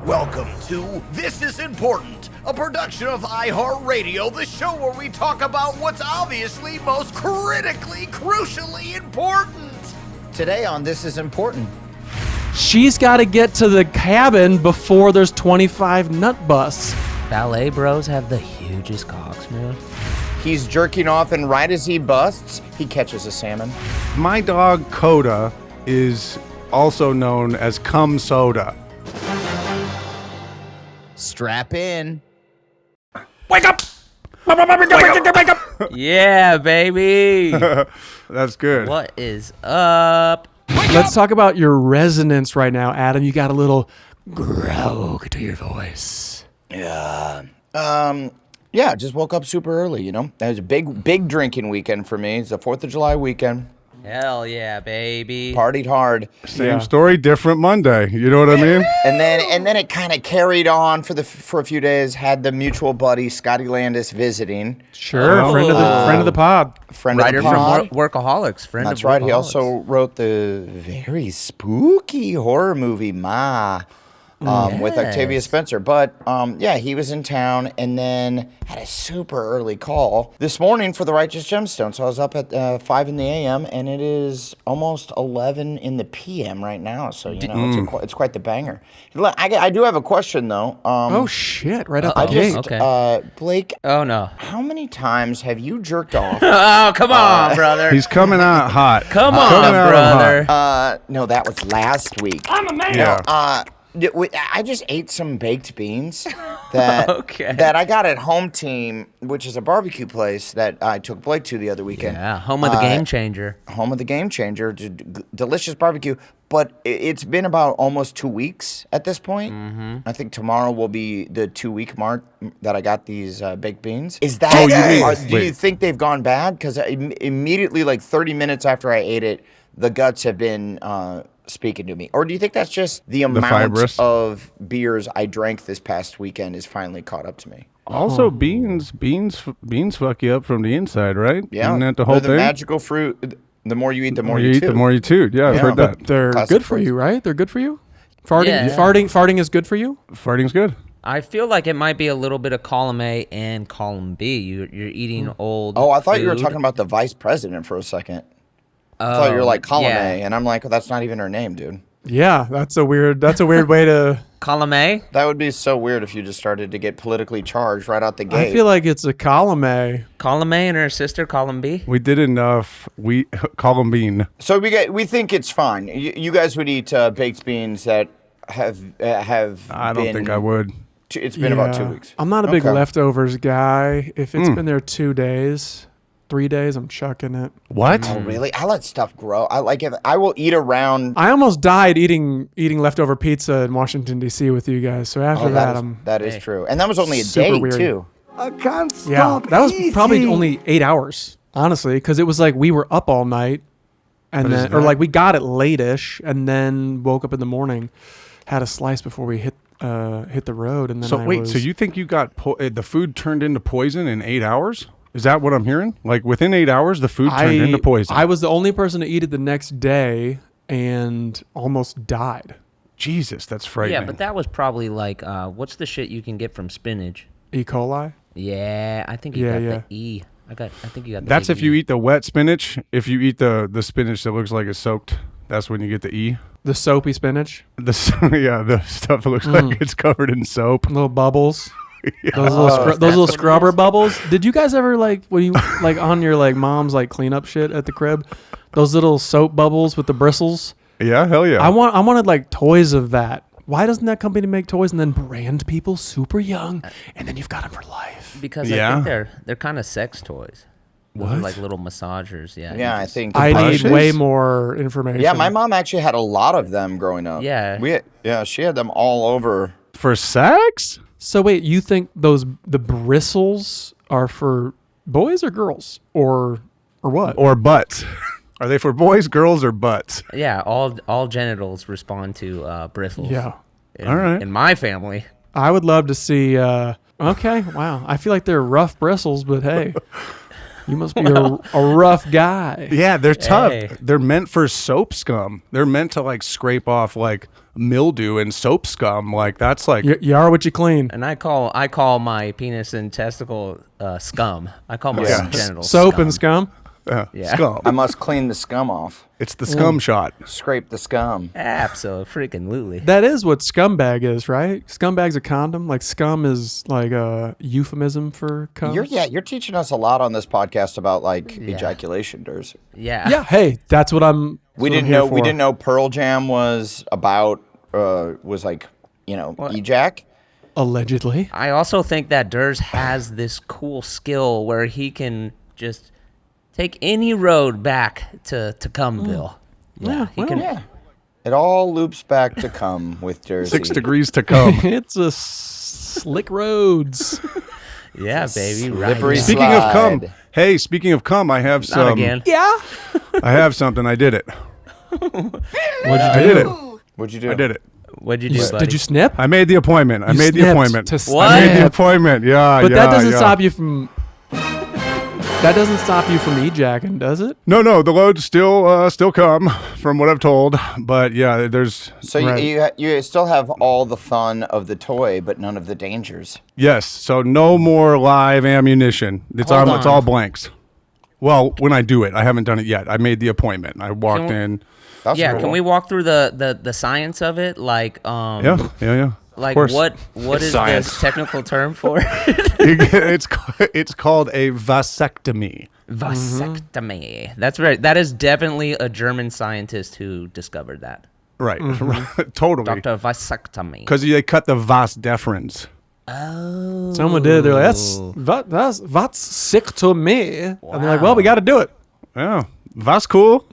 Welcome to This Is Important, a production of iHeartRadio, the show where we talk about what's obviously most critically, crucially important. Today on This Is Important. She's got to get to the cabin before there's 25 nut busts. Ballet bros have the hugest cocks, man. He's jerking off, and right as he busts, he catches a salmon. My dog, Coda, is also known as cum soda. Strap in. Wake up! Wake up! Yeah, baby. That's good. What is up? Let's talk about your resonance right now, Adam. You got a little growl to your voice. Yeah, just woke up super early, you know. It was a big drinking weekend for me. It's the 4th of July weekend. Hell yeah, baby. Partied hard. Same story, different Monday. You know what I mean? And then it kind of carried on for a few days. Had the mutual buddy Scotty Landis visiting. Sure, friend of the pod. Writer of the pod. from Workaholics. Friend That's of right. He Workaholics. also wrote the very spooky horror movie Ma. With Octavia Spencer. But, he was in town and then had a super early call this morning for the Righteous Gemstone. So I was up at 5 in the a.m. and it is almost 11 in the p.m. right now. So, you know, it's quite the banger. I do have a question, though. Oh, shit. Right out the gate. Okay. Blake. Oh, no. How many times have you jerked off? Oh, come on, brother. He's coming out hot. Come on, brother. No, that was last week. I'm a man. Yeah. I just ate some baked beans that Okay. that I got at Home Team, which is a barbecue place that I took Blake to the other weekend. Yeah, home of the game changer. Home of the Game Changer, delicious barbecue. But it's been about almost 2 weeks at this point. Mm-hmm. I think tomorrow will be the 2-week mark that I got these baked beans. Is that? Do you think they've gone bad? Because immediately, like 30 minutes after I ate it, the guts have been speaking to me. Or do you think that's just the amount of beers I drank this past weekend is finally caught up to me? Also, beans fuck you up from the inside, right? Yeah. Isn't that the whole the thing? magical fruit. The more you eat, the more you toot. The more you toot. Yeah, I've heard that. But they're Classic good for phrase. you, right? They're good for you? Farting, Yeah. farting is good for you? Farting's good. I feel like it might be a little bit of column A and column B. You're eating old Oh, I thought you were food. talking about the vice president for a second. I thought you were like column A, and I'm like, well, that's not even her name, dude. Yeah, that's a weird way to... Column A? That would be so weird if you just started to get politically charged right out the gate. I feel like it's a column A. Column A and her sister, column B? We did enough. We call them bean. So we think it's fine. You guys would eat baked beans that have I don't think I would. It's been about 2 weeks. I'm not a big Okay. leftovers guy. If it's been there 2 days, 3 days, I'm chucking it. What? Oh, really? I let stuff grow. I will eat around. I almost died eating leftover pizza in Washington, D.C. with you guys. So after that is true. And that was only a Super day, weird. too. Yeah, that was probably only 8 hours, honestly, because it was like we were up all night, and then, or like we got it late-ish, and then woke up in the morning, had a slice before we hit the road, and then So you think you got the food turned into poison in 8 hours? Is that what I'm hearing? Like within 8 hours, the food turned into poison. I was the only person to eat it the next day and almost died. Jesus, that's frightening. Yeah, but that was probably like, what's the shit you can get from spinach? E. coli? Yeah, I think you got the E. I think you got the That's big if you E. eat the wet spinach. If you eat the spinach that looks like it's soaked, that's when you get the E. The soapy spinach? The stuff that looks like it's covered in soap. Little bubbles. Those little scrubber bubbles. Did you guys ever when you on your mom's cleanup shit at the crib? Those little soap bubbles with the bristles. Yeah, hell yeah. I wanted toys of that. Why doesn't that company make toys and then brand people super young and then you've got them for life? Because I think they're kind of sex toys. Those are like little massagers. Yeah. Yeah, I think. I need way more information. Yeah, my mom actually had a lot of them growing up. Yeah. She had them all over. For sex? So wait, you think the bristles are for boys or girls or what? Or butts? Are they for boys, girls, or butts? Yeah, all genitals respond to bristles. Yeah. All right. In my family. I would love to see. Okay, wow. I feel like they're rough bristles, but hey. You must be a rough guy. Yeah, they're tough. Hey. They're meant for soap scum. They're meant to like scrape off like mildew and soap scum. Like that's like You are what you clean. And I call my penis and testicle scum. I call my genitals Soap scum. and scum. Yeah. scum. I must clean the scum off. It's the scum shot. Scrape the scum. Absolutely. That is what scumbag is, right? Scumbag's a condom. Like scum is like a euphemism for cum. You're teaching us a lot on this podcast about like ejaculation, Durs. Yeah. Yeah. Hey, that's what I'm. We didn't know Pearl Jam was about ejac. Allegedly. I also think that Durs has this cool skill where he can just take any road back to Cumville. It all loops back to cum with Jersey. 6 degrees to come. It's a slick roads. Yeah, baby. Slippery Right. Speaking of cum, slide. hey, speaking of cum, I have Not some. again. Yeah. I have something. I did it. What'd I you did do? it. What'd you do? I did it. What'd you do, buddy? Did you snip? I made the appointment. I You made the snipped appointment. to What? I made the snip. appointment. Yeah, But that doesn't yeah. stop you from. That doesn't stop you from ejacking, does it? No, the loads still come from what I've told. But yeah, there's So Right. you still have all the fun of the toy, but none of the dangers. yes. So no more live ammunition. It's Hold it's on. all blanks. Well, when I do it, I haven't done it yet. I made the appointment. I walked in. That's Yeah, cool. can we walk through the science of it? Like Yeah. Like course. what is science. the technical term for it? it's called a vasectomy. Vasectomy. That's right. That is definitely a German scientist who discovered that. Right. Totally. Dr. Vasectomy. Because they cut the vas deferens. Someone did. They're like, that's sick to me. And they're like, well, we got to do it. Yeah. Vas cool.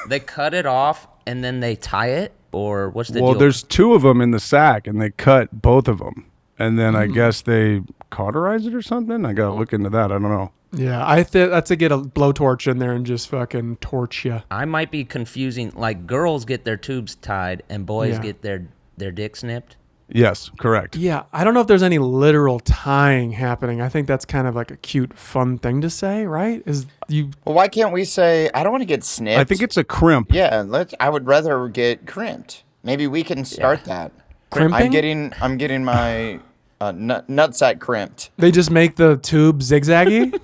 They cut it off and then they tie it, or what's the Well, deal? there's 2 of them in the sack, and they cut both of them. And then I guess they cauterize it or something. I got to look into that. I don't know. Yeah, that's to get a blowtorch in there and just fucking torch you. I might be confusing. Like girls get their tubes tied and boys Yeah. get their dick snipped. Yes, correct. Yeah, I don't know if there's any literal tying happening. I think that's kind of like a cute, fun thing to say, right? Well, why can't we say I don't want to get snipped? I think it's a crimp. Yeah, I would rather get crimped. Maybe we can start that. Crimping? I'm getting my nutsack crimped. They just make the tube zigzaggy.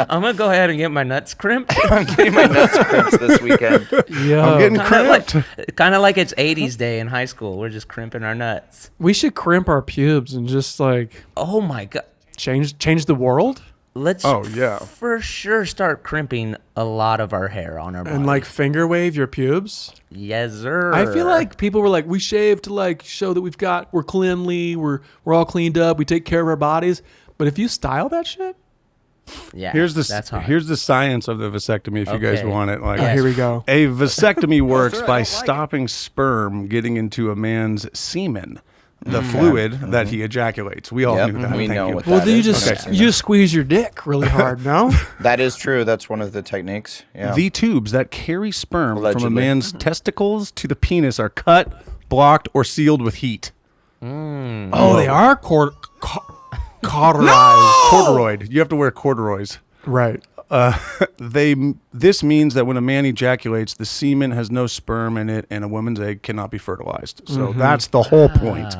I'm gonna go ahead and get my nuts crimped. I'm getting my nuts crimped this weekend. Yeah, I'm getting crimped. Kind of like it's 80s day in high school. We're just crimping our nuts. we should crimp our pubes and just like Oh my god. change the world Let's Oh, yeah. for sure start crimping a lot of our hair on our body. and like finger wave your pubes. yes, sir. I feel like people were like, we shave to like show that we're cleanly, we're all cleaned up, we take care of our bodies. But if you style that shit, yeah, Here's that's hot. the science of the vasectomy if you guys Okay. want it. Like oh, here we go. a vasectomy works by stopping sperm getting into a man's semen, the fluid that he ejaculates. We all Yep, knew that. we Thank know you. what Well, that then you is. just Okay. you just squeeze your dick really hard, no? That is true. That's one of the techniques. Yeah. The tubes that carry sperm from a Allegedly. man's testicles to the penis are cut, blocked, or sealed with heat. Oh, they are cauterized. Corduroyed. You have to wear corduroys. Right. This means that when a man ejaculates, the semen has no sperm in it, and a woman's egg cannot be fertilized. So that's the whole point.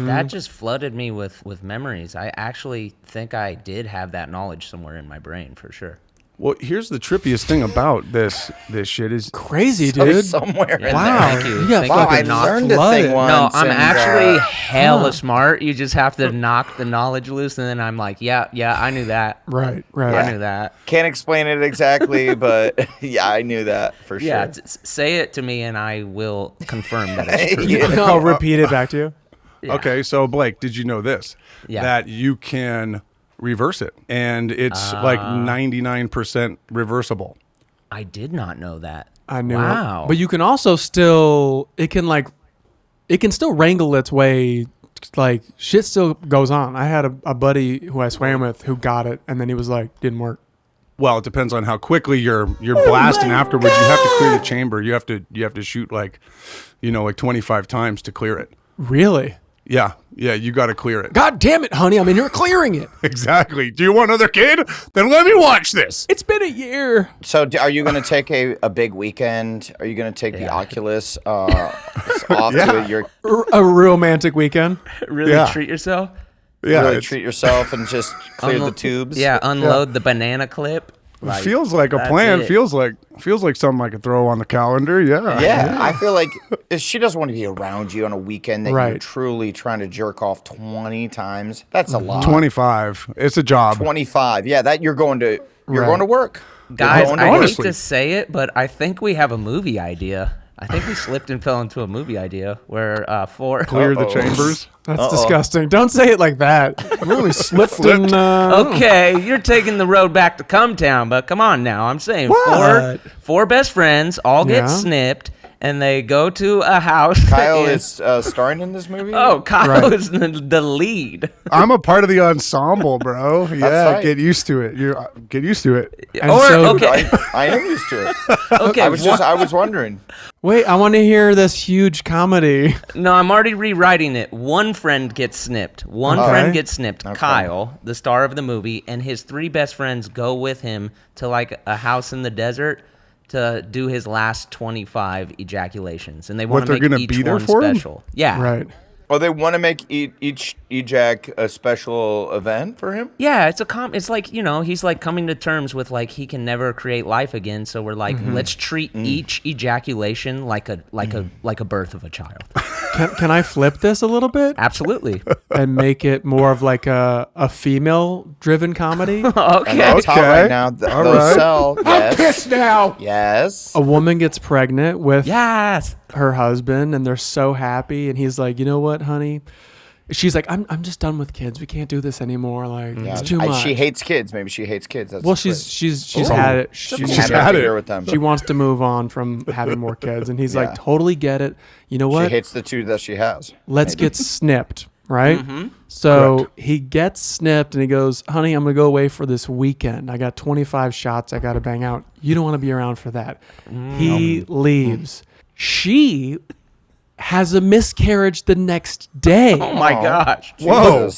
That just flooded me with memories. I actually think I did have that knowledge somewhere in my brain for sure. Well, here's the trippiest thing about this shit is Crazy, So dude. somewhere in Wow. there. Thank you. You got Thank Wow, you I for not learned a flooded. thing No, once. I'm and, actually hella smart. You just have to knock the knowledge loose, and then I'm like, yeah, I knew that. Right. I knew that. can't explain it exactly, but yeah, I knew that for sure. Yeah, say it to me, and I will confirm that it's true. Yeah. I'll repeat it back to you. Yeah. okay. So Blake, did you know this? Yeah. That you can reverse it, and it's like 99% reversible. I did not know that. I knew Wow. it. But you can also it can still wrangle its way. Like shit still goes on. I had a buddy who I swam with who got it, and then he was like, didn't work. Well, it depends on how quickly you're blasting afterwards. You have to clear the chamber. You have to shoot like 25 times to clear it. Really? Yeah, you got to clear it. God damn it, honey, I'm in here clearing it. Exactly. Do you want another kid? Then let me watch this. It's been a year. So are you going to take a big weekend? Are you going to take the Oculus off to your A romantic weekend. Really treat yourself. Yeah, really treat yourself and just clear the tubes? Yeah, unload the banana clip. Like, feels like a plan. Feels like something I could throw on the calendar. Yeah. I feel like if she doesn't want to be around you on a weekend that you're truly trying to jerk off 20 times. That's a lot. 25. It's a job. 25. Yeah, that you're going to work. Guys, I hate to say it, but I think we have a movie idea. I think we slipped and fell into a movie idea where clear the chambers. That's disgusting. Don't say it like that. Really slipped in. Okay, you're taking the road back to Cumtown, but come on now. I'm saying four best friends all get snipped, and they go to a house. Kyle is starring in this movie? Oh, Kyle is the lead. I'm a part of the ensemble, bro. Yeah, right. get used to it. Get used to it. Okay. I am used to it. Okay. I was wondering. Wait, I want to hear this huge comedy. No, I'm already rewriting it. One friend gets snipped. Friend gets snipped. Okay. Kyle, the star of the movie, and his 3 best friends go with him to like a house in the desert to do his last 25 ejaculations, and they want to make each one special. Yeah, right. Oh, they want to make each ejac a special event for him? Yeah, it's like, he's like coming to terms with like he can never create life again, so we're like, let's treat each ejaculation like a birth of a child. Can I flip this a little bit? Absolutely. And make it more of like a female-driven comedy? Okay. That's hot right now. Those sell. Yes. I'm pissed now. Yes. A woman gets pregnant with Yes. her husband, and they're so happy, and he's like, you know what, honey? She's like, I'm just done with kids. We can't do this anymore. Like, it's too much. She hates kids. Maybe she hates kids. That's she's had it. She's had it with them. She wants to move on from having more kids, and he's like, totally get it. You know what? She hates the 2 that she has. Let's get snipped, right? So he gets snipped, and he goes, honey, I'm going to go away for this weekend. I got 25 shots I got to bang out. You don't want to be around for that. He leaves. She has a miscarriage the next day. Oh my gosh. Whoa.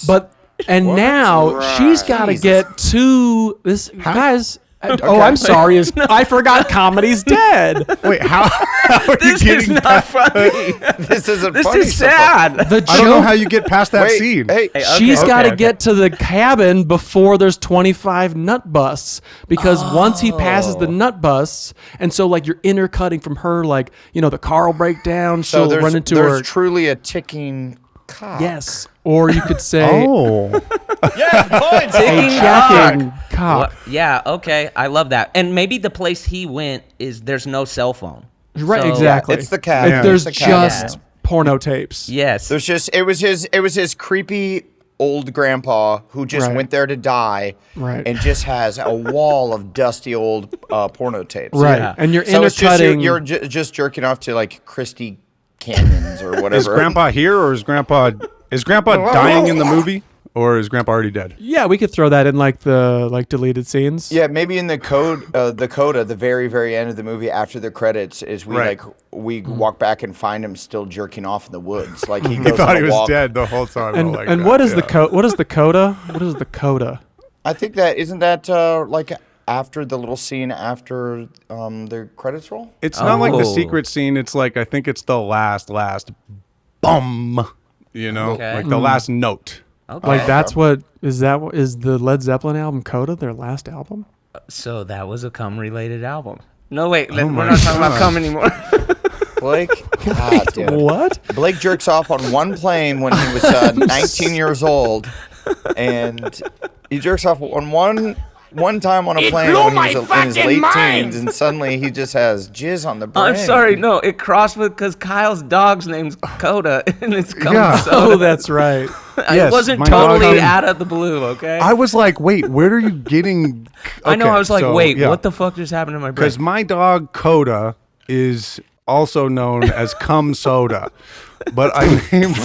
Now she's got to get to this. Guys, I'm sorry. I forgot comedy's dead. Wait, how are This you is getting not funny. This isn't This funny. is sad. The I don't know joke, how you get past that scene. Hey, she's got to get to the cabin before there's 25 nut busts, because once he passes the nut busts, and so like you're intercutting from her, like, the car will break down, so she'll run into her. There's truly a ticking clock. Yes. Or you could say Yes, a jacking cock. Yeah, okay. I love that. And maybe the place he went is there's no cell phone. Right, So- exactly. It's the cabin. Like, there's It's the cabin. just porno tapes. Yes. There's just it was his creepy old grandpa who just went there to die, Right. and just has a wall of dusty old porno tapes. Right. Yeah. And you're So it's just intercutting. you're just jerking off to like Christy Canyons or whatever. Is Grandpa here, or is Grandpa dying in the movie, or is Grandpa already dead? Yeah, we could throw that in like the deleted scenes. Yeah, maybe in the coda, the very, very end of the movie after the credits is we walk back and find him still jerking off in the woods. Like he goes Thought on he a was walk. dead the whole time. And what is the what is the coda? What is the coda? I think isn't that like after the little scene after the credits roll? It's not like the secret scene. It's like, I think it's the last bum. Okay. Like the last note. Okay. Like that's what is the Led Zeppelin album Coda, their last album? So that was a cum-related album. No, wait. We're not talking about cum anymore. Blake, God, dude. What? Blake jerks off on one plane when he was 19 years old, and he jerks off on one time on a plane when he was in his late teens, and suddenly he just has jizz on the brain. I'm sorry. No, it crossed with because Kyle's dog's name's Coda, and it's cum soda. Oh, that's right. It wasn't my totally dog- out of the blue, okay? I was like, wait, where are you getting? I know. Okay, I was like, so, wait, yeah. what the fuck just happened to my brain? Because my dog Coda is also known as cum soda, but I named.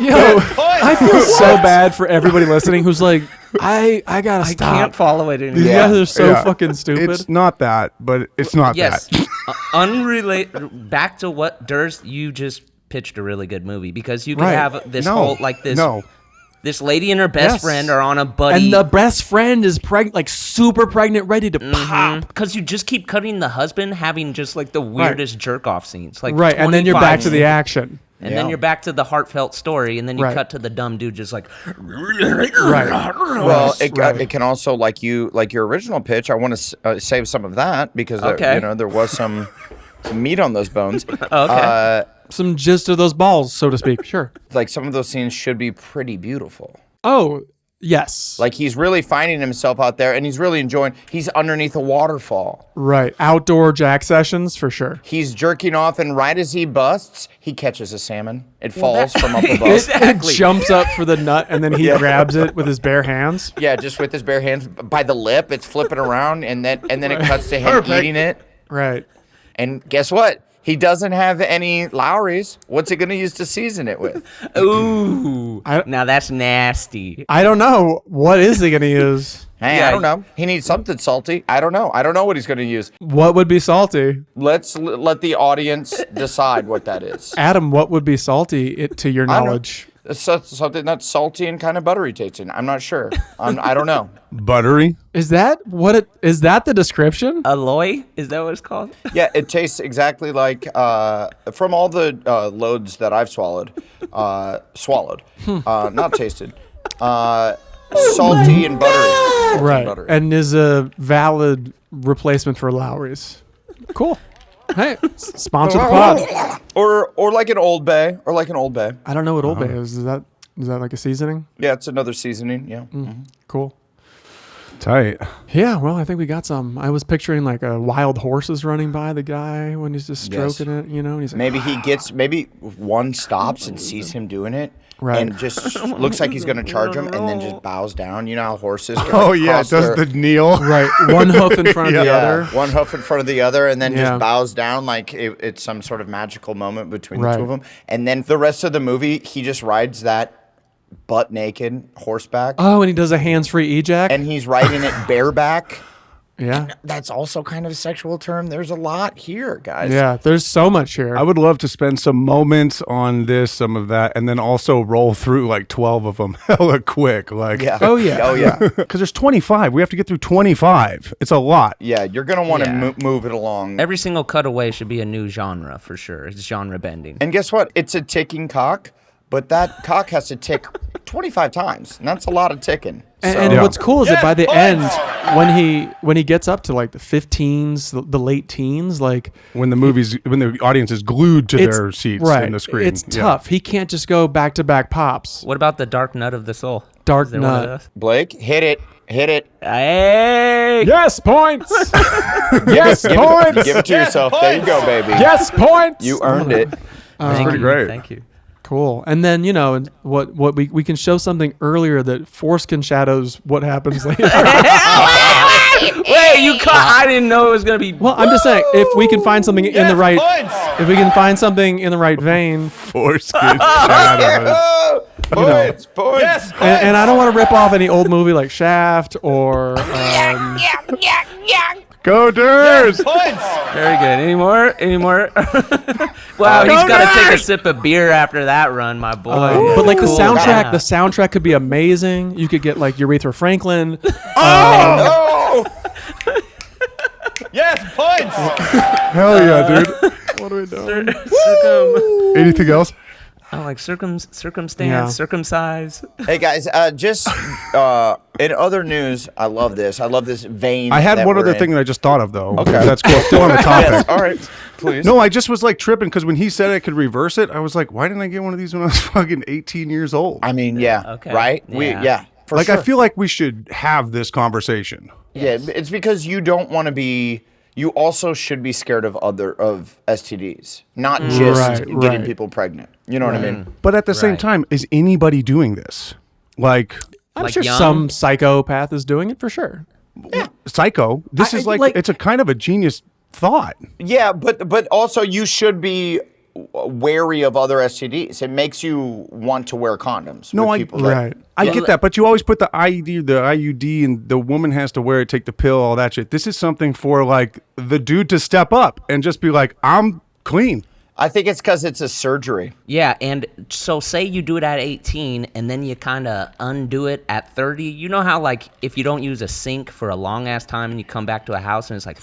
Yo, I feel so bad for everybody listening who's like, I gotta I stop. can't follow it anymore. These guys are so Yeah. fucking stupid. It's not that, but it's not Yes. that. Unrelated. Back to what Durst you just pitched a really good movie because you could have this this lady and her best friend are on a buddy. And the best friend is pregnant, like super pregnant, ready to pop. Because you just keep cutting the husband having just like the weirdest jerk-off scenes. Like and then you're back to the action. And then you're back to the heartfelt story, and then you cut to the dumb dude just like... Well, it can also, like your original pitch, I want to save some of that because there was some meat on those bones. Some gist of those balls, so to speak. Sure. Like some of those scenes should be pretty beautiful. Oh, yes. Like he's really finding himself out there and he's really enjoying. He's underneath a waterfall. Right. Outdoor jack sessions for sure. He's jerking off and right as he busts, he catches a salmon. It falls from up above. It jumps up for the nut and then he grabs it with his bare hands. Yeah, just with his bare hands by the lip. It's flipping around and then it cuts to him eating it. Right. And guess what? He doesn't have any Lowry's. What's he going to use to season it with? Ooh. Now that's nasty. I don't know. What is he going to use? Hey, I don't know. He needs something salty. I don't know. I don't know what he's going to use. What would be salty? Let's let the audience decide what that is. Adam, what would be salty to your knowledge? Something that's salty and kind of buttery tasting. I'm not sure. I don't know. Buttery? Is that is that the description? Aloy? Is that what it's called? Yeah, it tastes exactly like from all the loads that I've swallowed, not tasted. Salty and buttery. Right. Buttery. And is a valid replacement for Lowry's. Cool. Hey, sponsor the pod. Or like an Old Bay. I don't know what Old Bay is. Is that like a seasoning? Yeah, it's another seasoning. Yeah. Cool. Tight. Yeah, well, I think we got some. I was picturing like a wild horses running by the guy when he's just stroking it, and he's like, maybe one stops and sees him doing it. Right. And just looks like he's going to charge him and then just bows down. You know how horses does the kneel. Right. One hoof in front of the other. One hoof in front of the other and then just bows down like it's some sort of magical moment between the two of them. And then the rest of the movie, he just rides that butt naked horseback. Oh, and he does a hands-free ejac. And he's riding it bareback. Yeah. And that's also kind of a sexual term. There's a lot here, guys. Yeah, there's so much here. I would love to spend some moments on this, some of that, and then also roll through like 12 of them hella quick. Like, Oh, yeah. Because there's 25. We have to get through 25. It's a lot. Yeah, you're going to want to move it along. Every single cutaway should be a new genre for sure. It's genre bending. And guess what? It's a ticking cock, but that cock has to tick 25 times, and that's a lot of ticking. And what's cool is that by the end, when he gets up to like the 15s, the late teens, like when the audience is glued to their seats in the screen, it's tough. He can't just go back to back pops. What about the dark nut of the soul? Dark nut. Blake, hit it. Hey! Yes, points. Yes, points. Give it to yourself. Points. There you go, baby. Yes, points. You earned it. That's pretty great. Thank you. Cool. And then, what we can show something earlier that foreskin shadows what happens later. Wait, I didn't know it was going to be. Well, I'm just saying, if we can find something in the right vein. Foreskin shadows. Points. Yes, and I don't want to rip off any old movie like Shaft or Go Durs! Very good. Any more? Wow, he's got to take a sip of beer after that run, my boy. But like the soundtrack could be amazing. You could get like Aretha Franklin. Yes, points! Hell yeah, dude. What are we doing? Anything else? I like circumstance, circumcise. Hey guys, just in other news, I love this vein. I had one other thing that I just thought of though. Okay, that's cool. Still on the topic. Yes, all right, please. No, I just was like tripping because when he said I could reverse it, I was like, why didn't I get one of these when I was fucking 18 years old? I mean, right? Yeah. For like sure. I feel like we should have this conversation. Yes. Yeah, it's because you don't want to be. You also should be scared of STDs, not just getting people pregnant. You know what I mean? But at the same time, is anybody doing this? Like, I'm sure some psychopath is doing it for sure. Yeah. Psycho. This is like it's a kind of a genius thought. Yeah, but also you should be wary of other STDs. It makes you want to wear condoms. No, I get that, but you always put the IUD, and the woman has to wear it, take the pill, all that shit. This is something for like the dude to step up and just be like, I'm clean. I think it's because it's a surgery. Yeah, and so say you do it at 18 and then you kind of undo it at 30. You know how, like, if you don't use a sink for a long-ass time and you come back to a house and it's like,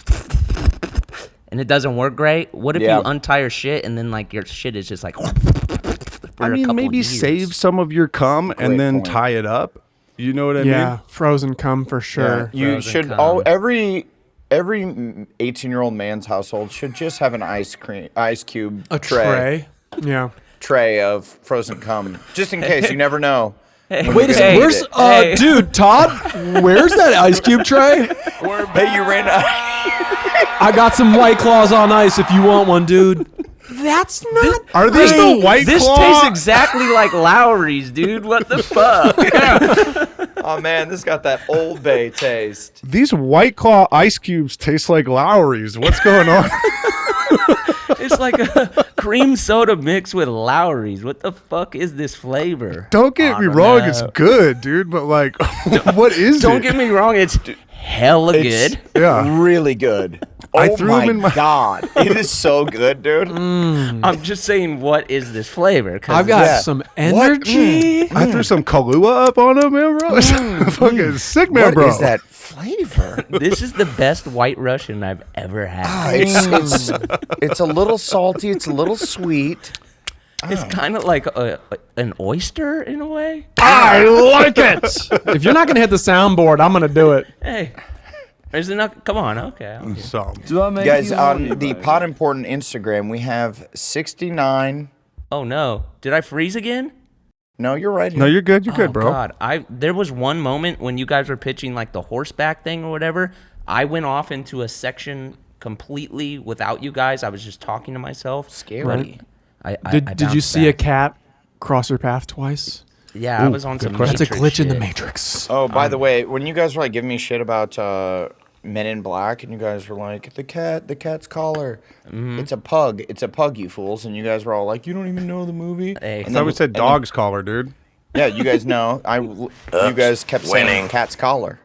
and it doesn't work great? What if you untie your shit and then, like, your shit is just like, I mean, maybe save some of your cum and then tie it up. You know what I mean? Yeah, frozen cum for sure. Yeah, you should. Oh, every 18-year-old man's household should just have an ice cube tray. Yeah. Tray of frozen cum, just in case. You never know. Wait a second. Where's dude, Todd? Where's that ice cube tray? Hey, you ran out. I got some White Claws on ice if you want one, dude. That's not. Are these the White Claw? This tastes exactly like Lowry's, dude. What the fuck? Oh man, this got that Old Bay taste. These White Claw ice cubes taste like Lowry's. What's going on? It's like a cream soda mixed with Lowry's. What the fuck is this flavor? Don't get me wrong, it's good, dude. But like, what is it? Don't get me wrong, it's hella good. Yeah, really good. I threw them in my God, it is so good, dude. I'm just saying, what is this flavor? I've got some energy. I threw some Kahlua up on them, man, bro. It's fucking sick, man, bro. What is that flavor? This is the best White Russian I've ever had. It's a little salty. It's a little sweet. It's kind of like an oyster in a way. I like it. If you're not gonna hit the soundboard, I'm gonna do it. Hey. Is it not? Come on, okay. So, guys, on the Pod Important Instagram, we have 69. Oh no! Did I freeze again? No, you're right. No, you're good. You're good, bro. God, there was one moment when you guys were pitching like the horseback thing or whatever. I went off into a section completely without you guys. I was just talking to myself. Scary. Right. Did you see a cat cross your path twice? Yeah, I was on some. That's a glitch shit. in the Matrix. Oh, by the way, when you guys were like giving me shit about Men in Black, and you guys were like, the cat's collar, it's a pug, you fools, and you guys were all like, you don't even know the movie. Hey. I thought we said dog's collar, dude. Yeah, you guys know. You guys kept saying cat's collar.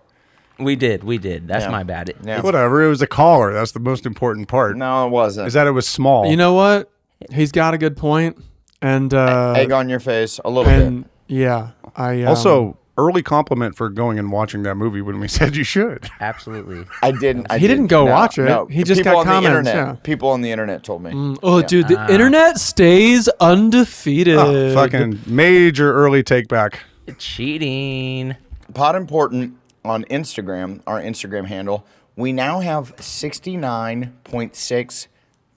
We did. That's my bad. Yeah. Whatever. It was a collar. That's the most important part. No, it wasn't. Is that it was small. You know what? He's got a good point. And egg on your face a little bit. Yeah, also early compliment for going and watching that movie when we said you should. Absolutely. I didn't. He didn't go watch it. No. He just People got on the comments. internet. Yeah. People on the internet told me. Dude, the internet stays undefeated. Oh, fucking major early take back. Cheating. Pod Important on Instagram, our Instagram handle, we now have 69.6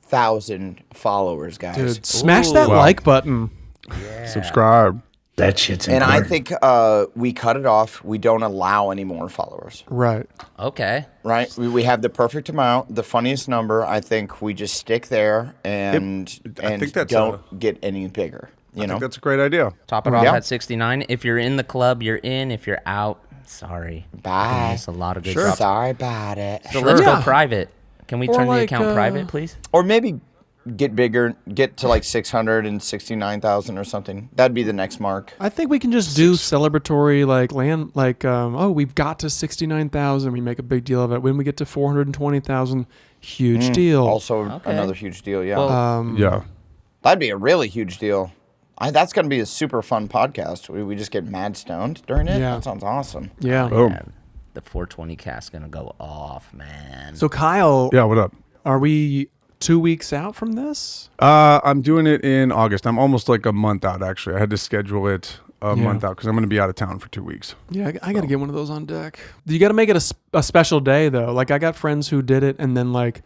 thousand followers, guys. Dude, smash that like button. Yeah. Subscribe. That shit's And important. I think we cut it off. We don't allow any more followers. Right. Okay. Right? We have the perfect amount, the funniest number. I think we just stick there and think that's don't get any bigger. You I know? think that's a great idea. Top it off Yeah. at 69. If you're in the club, you're in. If you're out, sorry. Bye. That's a lot of good Sure. stuff. Sorry about it. So let's Yeah. go private. Can we Or turn the like, account private, please? Or maybe get bigger, get to like 669,000 or something. That'd be the next mark. I think we can just do celebratory we've got to 69,000. We make a big deal of it. When we get to 420,000, huge deal. Also, another huge deal. Yeah. Well, Yeah. That'd be a really huge deal. That's going to be a super fun podcast. We just get mad stoned during it. Yeah. That sounds awesome. Yeah. Boom. yeah, the 420 cast gonna go off, man. So Kyle, Yeah, what up? are we 2 weeks out from this? I'm doing it in August. I'm almost like a month out, actually. I had to schedule it a month out because I'm going to be out of town for 2 weeks. Yeah, I got to get one of those on deck. You got to make it a special day though. Like I got friends who did it, and then like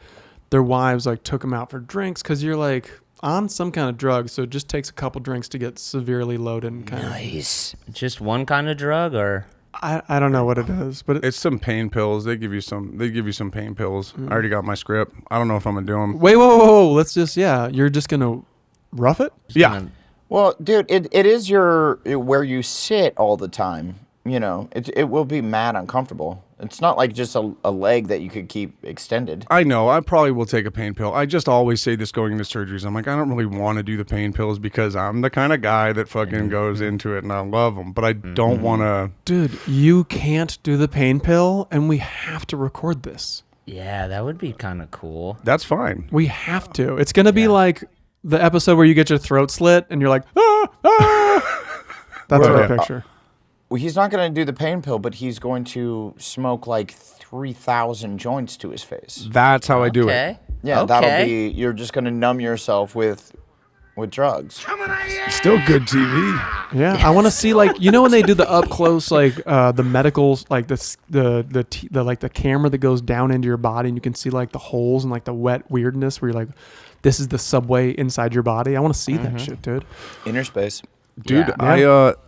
their wives like took them out for drinks because you're like on some kind of drug, so it just takes a couple drinks to get severely loaded and kind Nice. Just one kind of drug, or I don't know what it is, but It's some pain pills. They give you some pain pills. I already got my script. I don't know if I'm going to do them. wait, whoa. Let's just you're just gonna rough it. Yeah. Well, dude, it is where you sit all the time. You know, it will be mad uncomfortable. It's not like just a leg that you could keep extended. I know. I probably will take a pain pill. I just always say this going into surgeries. I'm like, I don't really want to do the pain pills because I'm the kind of guy that fucking goes into it and I love them. But I don't want to. Dude, you can't do the pain pill, and we have to record this. yeah, that would be kind of cool. That's fine. We have to. It's gonna be like the episode where you get your throat slit and you're like, That's what I picture. Well, he's not going to do the pain pill, but he's going to smoke like 3,000 joints to his face. That's how I do it. Yeah, that'll be. You're just going to numb yourself with drugs. Still good TV. Yeah, I want to see like when they do the up close like the medicals like the camera that goes down into your body and you can see like the holes and like the wet weirdness where you're like, this is the subway inside your body. I want to see that shit, dude. Inner space. Dude,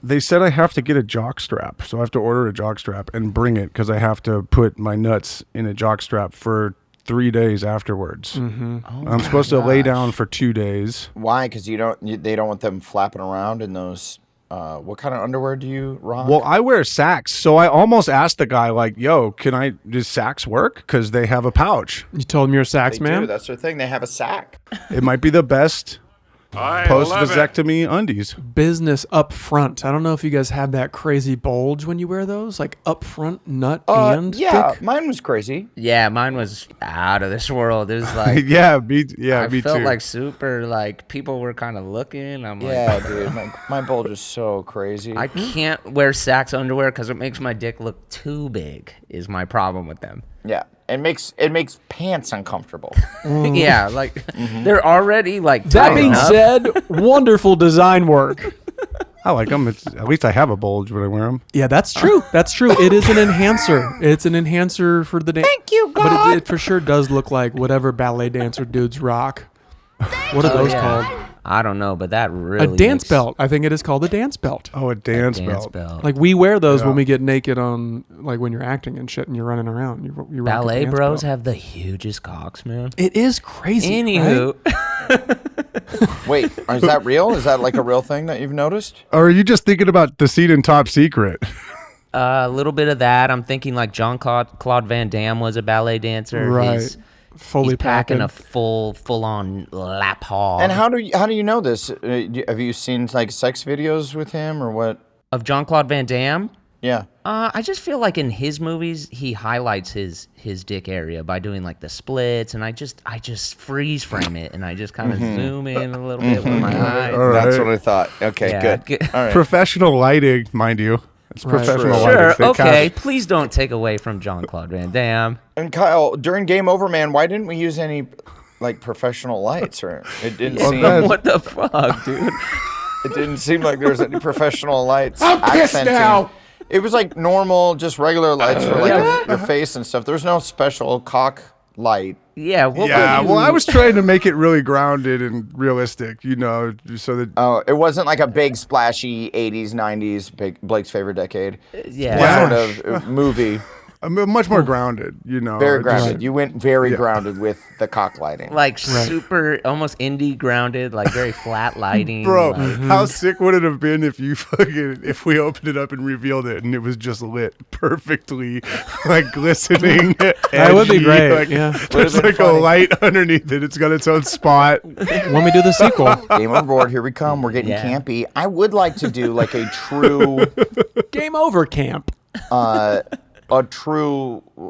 they said I have to get a jock strap, so I have to order a jock strap and bring it because I have to put my nuts in a jock strap for 3 days afterwards. Mm-hmm. I'm supposed to lay down for 2 days. Why? Because they don't want them flapping around in those. What kind of underwear do you rock? Well, I wear Saks, so I almost asked the guy like, "Yo, does Saks work? Because they have a pouch." You told him you're a Saks they man. do. That's their thing. They have a sack. It might be the best post-vasectomy undies. Business up front. I don't know if you guys have that crazy bulge when you wear those, like up front nut and dick. Mine was crazy. Yeah, mine was out of this world. It was like me I felt too. like super like people were kind of looking. I'm Yeah, like, dude. My bulge is so crazy. I can't wear Saks underwear because it makes my dick look too big. Is my problem with them. Yeah, it makes pants uncomfortable. Yeah, like they're already like. That tight being enough. said, wonderful design work. I like them. At least I have a bulge when I wear them. Yeah, that's true. That's true. It is an enhancer. It's an enhancer for the dance. Thank you, God. But it for sure does look like whatever ballet dancer dudes rock. What are those called? I don't know, but that really A dance belt. I think it is called a dance belt. Oh, a dance Dance belt. belt. Like we wear those when we get naked on, like when you're acting and shit and you're running around. You rock a Ballet dance bros belt. have the hugest cocks, man. It is crazy. Anywho, Wait, is that real? Is that like a real thing that you've noticed? Or are you just thinking about the scene in Top Secret? a little bit of that. I'm thinking like Jean-Claude Van Damme was a ballet dancer. Right. He's Fully packing packed. a full-on lap hog. And how do you know this? Have you seen like sex videos with him or what? Of Jean-Claude Van Damme? Yeah. I just feel like in his movies he highlights his dick area by doing like the splits, and I just freeze frame it, and I just kind of zoom in a little bit with my eyes. All right. That's what I thought. Okay, Yeah, good. All right. Professional lighting, mind you. It's professional lighting. Sure, They okay. cast- Please don't take away from Jean-Claude Van Damme. And Kyle, during Game Over, man, why didn't we use any like professional lights? Or it didn't seem. What the fuck, dude? It didn't seem like there was any professional lights. I'm pissed now. It was like normal, just regular lights for like your face and stuff. There was no special cock light. Yeah, what Yeah, were you? well, I was trying to make it really grounded and realistic, so that. Oh, it wasn't like a big splashy 80s, 90s, Blake's favorite decade Yeah. sort of movie. Much more grounded, Very grounded. You went very grounded with the cock lighting. Like super, almost indie grounded, like very flat lighting. Bro, like- how sick would it have been if if we opened it up and revealed it and it was just lit perfectly, like glistening? That would be edgy, great. Like, Yeah. there's Would've been like a funny. light underneath it. It's got its own spot. When we do the sequel. Game over board. Here we come. We're getting campy. I would like to do like a true, Game over camp.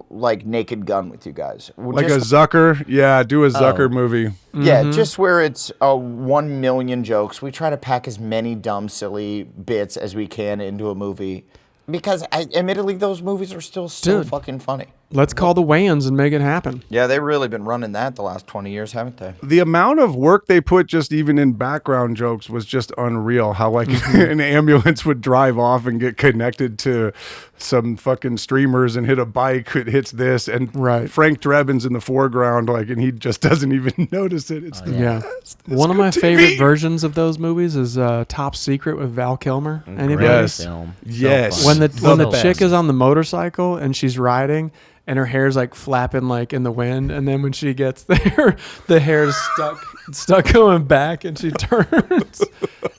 like Naked Gun with you guys. Like a Zucker. Yeah, do a Zucker movie. Yeah, just where it's 1 million jokes. We try to pack as many dumb, silly bits as we can into a movie. Because, admittedly, those movies are still so Dude. fucking funny. Let's call the Wayans and make it happen. Yeah, they've really been running that the last 20 years, haven't they? The amount of work they put just even in background jokes was just unreal. How like an ambulance would drive off and get connected to some fucking streamers and hit a bike. It hits this and Frank Drebin's in the foreground, like, and he just doesn't even notice it. It's Yeah. One of my favorite versions of those movies is Top Secret with Val Kilmer. Anybody? Yes. Film. Yes. So When fun. the chick is on the motorcycle and she's riding and her hair's like flapping like in the wind, and then when she gets there, the hair's stuck going back, and she turns.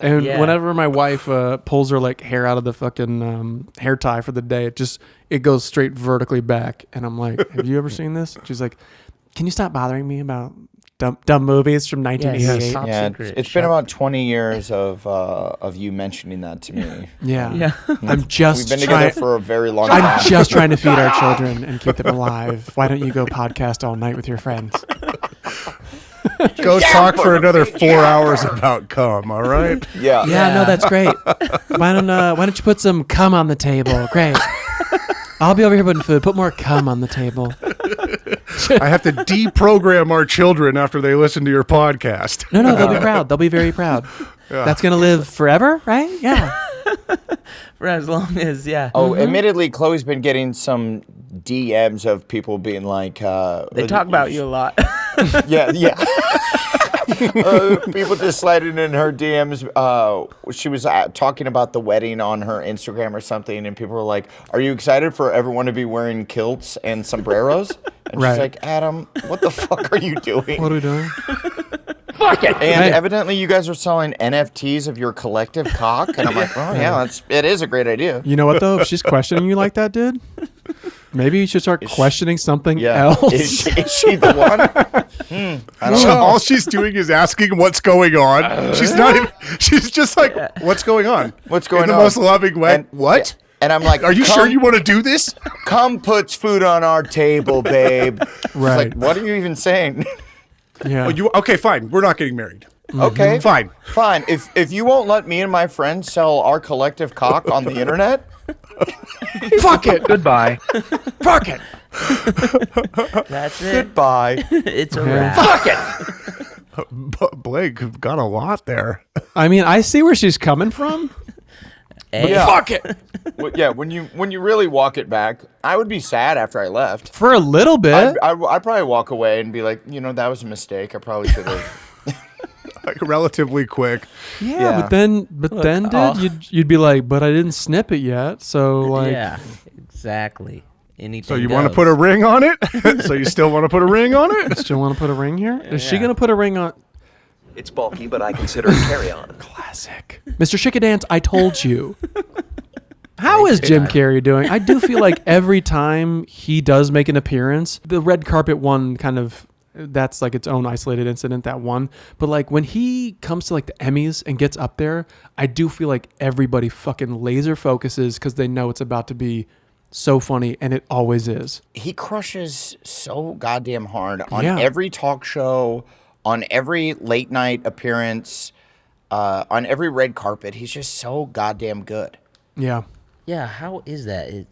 And whenever my wife pulls her like hair out of the fucking hair tie for the day, it goes straight vertically back, and I'm like, "Have you ever seen this?" She's like, "Can you stop bothering me about dumb movies from 1988?" Top Yeah, Secret. it's been about 20 years of you mentioning that to me. Yeah. I'm We've just been together trying. for a very long time. I'm just trying to feed our children and keep them alive. Why don't you go podcast all night with your friends? Go talk for another 4 hours about cum, all right? Yeah. Yeah, no, that's great. Why don't you put some cum on the table? Great. I'll be over here putting food. Put more cum on the table. I have to deprogram our children after they listen to your podcast. No, they'll be proud. They'll be very proud. Yeah. That's going to live forever, right? Yeah. For as long as, yeah. Oh, admittedly, Chloe's been getting some DMs of people being like, They talk about you a lot. Yeah. People just sliding in her DMs. She was talking about the wedding on her Instagram or something, and people were like, "Are you excited for everyone to be wearing kilts and sombreros?" And Right. she's like, "Adam, what the fuck are you doing?" What are we doing? Fuck it. And Hey. evidently, you guys are selling NFTs of your collective cock, and I'm like, "Oh yeah, it is a great idea." You know what, though? If she's questioning you like that, dude, maybe you should start questioning something Yeah. else. Is she the one? I don't know. All she's doing is asking what's going on. She's not even, she's just like, what's going on? What's going in on? the most loving way. And- What? And I'm like, Are you sure you want to do this? Come puts food on our table, babe. It's Right. like, what are you even saying? Yeah. Okay, fine. We're not getting married. Okay. Fine. Fine. If you won't let me and my friends sell our collective cock on the internet, Fuck it. Goodbye. Fuck it. That's it. goodbye. It's a Yeah. wrap. Blake got a lot there. I mean, I see where she's coming from. Hey, Yeah. Fuck it. Yeah, when you really walk it back, I would be sad after I left. For a little bit. I'd probably walk away and be like, that was a mistake. I probably should have. Like relatively quick. Yeah, but then, dude, oh. you'd be like, but I didn't snip it yet. So like, yeah, exactly. Anything So you want to goes. put a ring on it? So you still want to put a ring on it? still want to put a ring here? Is she Yeah. gonna put a ring on? It's bulky, but I consider it carry-on. Classic, Mr. Chickadance. I told you. How is Jim Carrey doing? I do feel like every time he does make an appearance, the red carpet one kind of. That's like its own isolated incident, that one. But like when he comes to like the Emmys and gets up there, I do feel like everybody fucking laser focuses because they know it's about to be so funny, and it always is. He crushes so goddamn hard on Yeah. every talk show, on every late night appearance, on every red carpet. He's just so goddamn good. Yeah. Yeah, how is that?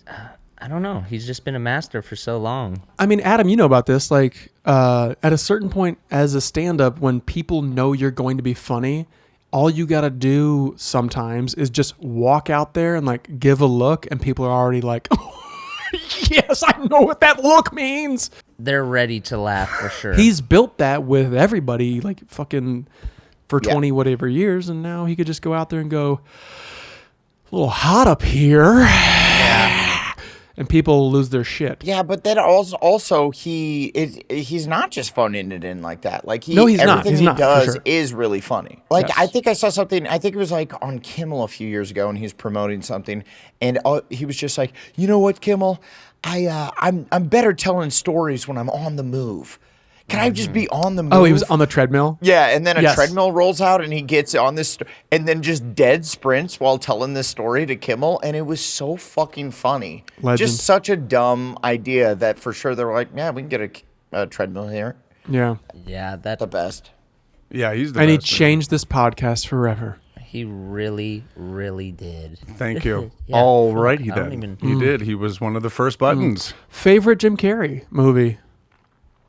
I don't know. He's just been a master for so long. I mean, Adam, you know about this. Like, at a certain point as a stand-up, when people know you're going to be funny, all you got to do sometimes is just walk out there and, like, give a look, and people are already like, yes, I know what that look means. They're ready to laugh for sure. He's built that with everybody, like, fucking for Yeah. 20 whatever years, and now he could just go out there and go, a little hot up here. And people lose their shit. Yeah, but then also he's not just phoning it in like that. Like No, he's not. everything He's he not, for does sure. is really funny. Like Yes. I think I saw something. I think it was like on Kimmel a few years ago, and he was promoting something, and he was just like, you know what, Kimmel, I'm better telling stories when I'm on the move. Can I just be on the move? Oh, he was on the treadmill? Yeah, and then a Yes. treadmill rolls out, and he gets on this, and then just dead sprints while telling this story to Kimmel, and it was so fucking funny. Legend. Just such a dumb idea that for sure they were like, yeah, we can get a treadmill here. Yeah. yeah, that The best. Yeah, he's the And he best. changed this podcast forever. he really, really did. Thank you. Yeah, All fuck, righty I don't then. even- He did. He was one of the first buttons. Favorite Jim Carrey movie?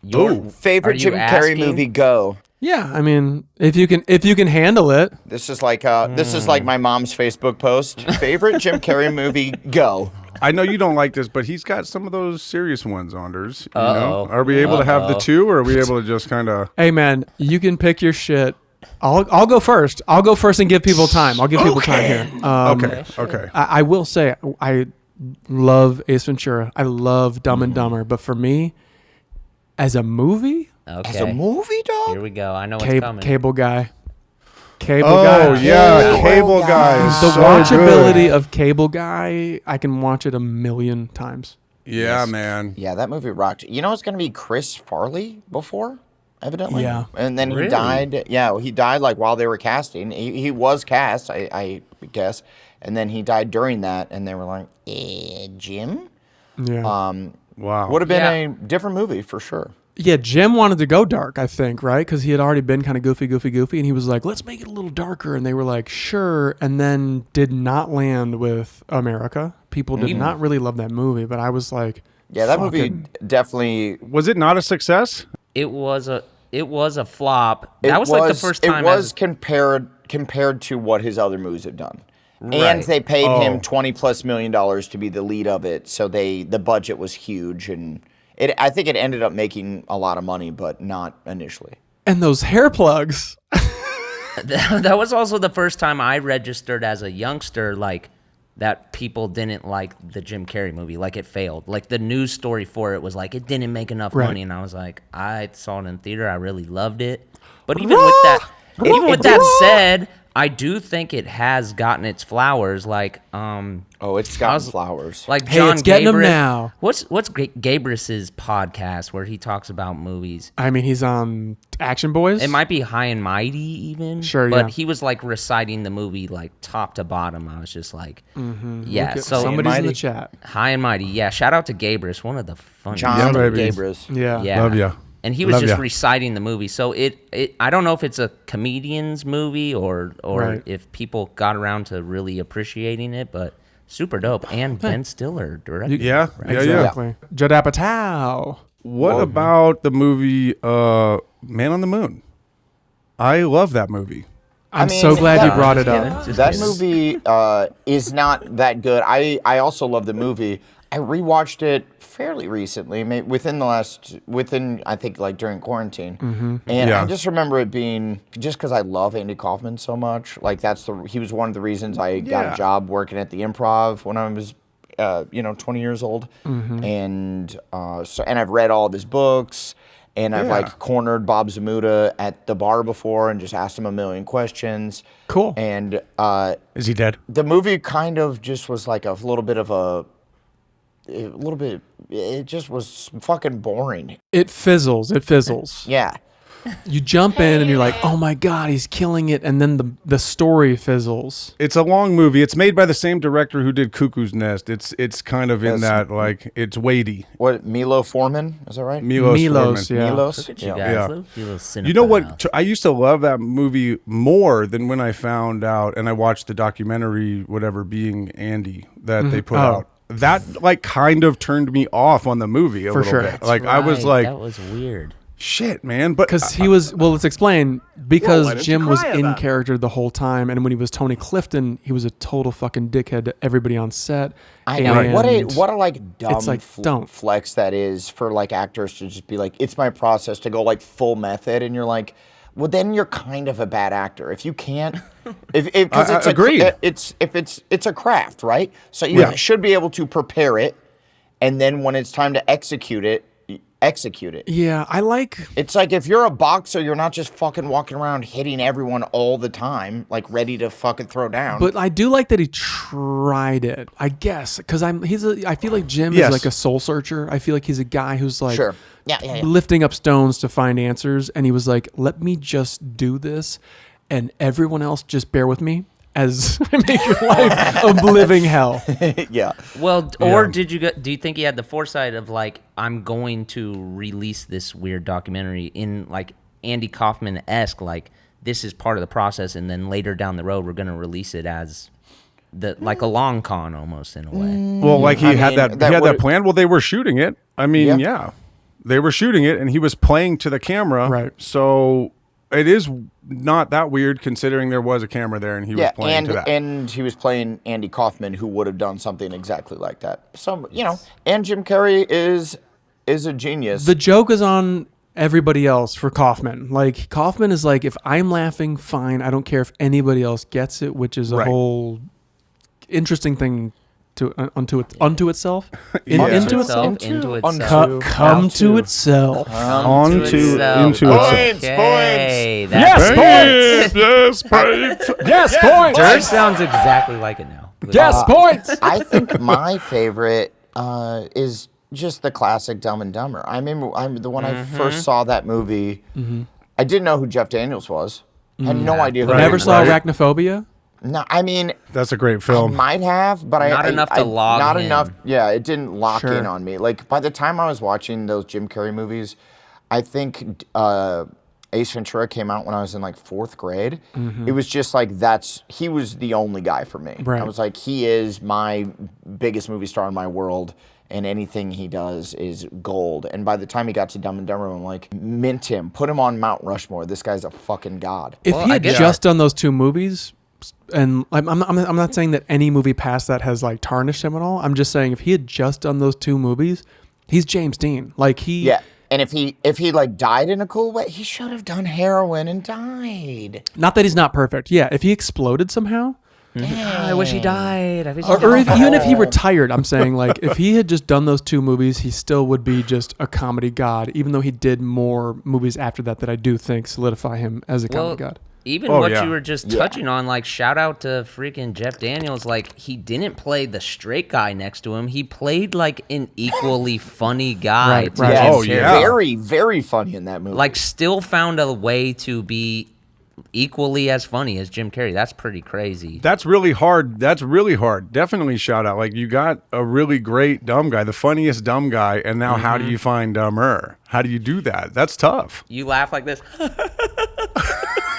Your Favorite Are you Jim Carrey asking? movie? Go. Yeah, I mean, if you can handle it. This is like my mom's Facebook post. Favorite Jim Carrey movie? Go. I know you don't like this, but he's got some of those serious ones, Anders. You know? Uh-oh. Are we able to have the Uh-oh. two, or are we able to just kind of... Hey man, you can pick your shit. I'll go first. I'll go first and give people time. I'll give people time here. Okay. I will say I love Ace Ventura. I love Dumb and Dumber, but for me, as a movie, Okay. As a movie, dog? Here we go. I know what's coming. Cable Guy. Cable Oh, Guy. yeah. Cable Cable Guy. Guy is The so watchability good. of Cable Guy, I can watch it 1,000,000 times. Yeah, man. Yeah, that movie rocked. You know it's going to be Chris Farley before, evidently? Yeah. And then he Really? died. Yeah, he died like while they were casting. He was cast, I guess. And then he died during that, and they were like, Jim? Yeah. Wow. Would have been Yeah. a different movie for sure. Yeah, Jim wanted to go dark, I think, right? Because he had already been kind of goofy, and he was like, let's make it a little darker. And they were like, sure. And then did not land with America. People did not really love that movie, but I was like, yeah, that movie definitely... Was it not a success? It was a flop. That was like the first time. It was compared to what his other movies have done. Right. And they paid him $20+ million to be the lead of it, so the budget was huge, and I think it ended up making a lot of money, but not initially. And those hair plugs. That was also the first time I registered as a youngster, like, that people didn't like the Jim Carrey movie, like it failed. Like the news story for it was like it didn't make enough money, and I was like, I saw it in theater, I really loved it. But even with that said, I do think it has gotten its flowers. Like, it's gotten flowers. Like hey, John it's getting them Gabris. now. What's Gabris's podcast where he talks about movies? I mean, he's on Action Boys. It might be High and Mighty even. Sure, but yeah. he was like reciting the movie like top to bottom. I was just like, yeah. So somebody's in the chat. High and Mighty, yeah. Shout out to Gabris, one of the funniest. John baby. Gabris. Yeah. Love ya. And he was Love just ya. reciting the movie. So I don't know if it's a comedian's movie or Right. if people got around to really appreciating it, but super dope. And Ben Stiller directed. Yeah, right? Exactly. Judd Apatow. What about the movie Man on the Moon? I love that movie. I'm so glad you brought it kidding. up. Just That kidding. movie is not that good. I also love the movie. I rewatched it fairly recently, within I think like during quarantine, and I just remember it being just because I love Andy Kaufman so much. Like he was one of the reasons I got a job working at the Improv when I was 20 years old, and I've read all of his books. And I've like cornered Bob Zamuda at the bar before and just asked him a million questions. Cool. And Is he dead? the movie kind of just was like a little bit. It just was fucking boring. It fizzles. Yeah. You jump in and you're like, oh my God, he's killing it. And then the story fizzles. It's a long movie. It's made by the same director who did Cuckoo's Nest. It's kind of in that, like, it's weighty. What, Milo Forman? Is that right? Milos Forman. yeah. Milos? Look at you Yeah. guys. Yeah. Little You know what? cinephiles. I used to love that movie more than when I found out, and I watched the documentary, whatever, Being Andy, that they put out. That, like, kind of turned me off on the movie a For little sure. bit. Like, I was like, that was weird. shit, man. But Because he was, let's explain. Because why don't you Jim was cry in about it? character the whole time. And when he was Tony Clifton, he was a total fucking dickhead to everybody on set. I know. And What a like dumb it's like, don't. flex that is for like actors to just be like, it's my process to go like full method, and you're like, well, then you're kind of a bad actor if you can't. Because it's agreed. It's a craft, right? So you should be able to prepare it, and then when it's time to execute it. Yeah, I like... It's like if you're a boxer, you're not just fucking walking around hitting everyone all the time, like ready to fucking throw down. But I do like that he tried it, I guess, because I feel like Jim is Yes. like a soul searcher. I feel like he's a guy who's like Sure. Yeah. lifting up stones to find answers, and he was like, let me just do this, and everyone else just bear with me as I make your life a living hell. Yeah. Well, or do you think he had the foresight of like, I'm going to release this weird documentary in like Andy Kaufman-esque, like this is part of the process, and then later down the road we're going to release it as like a long con almost in a way. well, like he had mean, that plan. Well, they were shooting it. I mean, they were shooting it, and he was playing to the camera. Right. So it is not that weird considering there was a camera there and he was playing to that. And he was playing Andy Kaufman, who would have done something exactly like that. So, and Jim Carrey is a genius. The joke is on everybody else for Kaufman. Like, Kaufman is like, if I'm laughing, fine. I don't care if anybody else gets it, which is a whole interesting thing unto itself. Into itself. Come to itself. Onto itself. Okay, Yes, Yes, points. Yes, points. Dirge sounds exactly like it now. Yes, points. I think my favorite is just the classic Dumb and Dumber. I remember when I first saw that movie, I didn't know who Jeff Daniels was. I had no idea who he Never was. saw Arachnophobia? No, I mean, That's a great I film. might have, but Not enough to log Not in. enough. Yeah, it didn't lock Sure. in on me. Like by the time I was watching those Jim Carrey movies, I think Ace Ventura came out when I was in like 4th grade. It was just like he was the only guy for me. Right. I was like, he is my biggest movie star in my world, and anything he does is gold. And by the time he got to Dumb and Dumber, I'm like, mint him, put him on Mount Rushmore. This guy's a fucking god. If he had just done those 2 movies, and I'm not saying that any movie past that has like tarnished him at all. I'm just saying if he had just done those 2 movies, he's James Dean. Like Yeah. And if he like died in a cool way, he should have done heroin and died. Not that he's not perfect. Yeah, if he exploded somehow, I wish he died. even if he retired, I'm saying like if he had just done those 2 movies, he still would be just a comedy god. Even though he did more movies after that I do think solidify him as a comedy god. Even what you were just touching on, like, shout out to freaking Jeff Daniels. Like, he didn't play the straight guy next to him. He played, like, an equally funny guy. Right. Yeah. Oh, yeah. Very, very funny in that movie. Like, still found a way to be equally as funny as Jim Carrey. That's pretty crazy. That's really hard. Definitely shout out. Like, you got a really great dumb guy, the funniest dumb guy, and now how do you find dumber? How do you do that? That's tough. You laugh like this.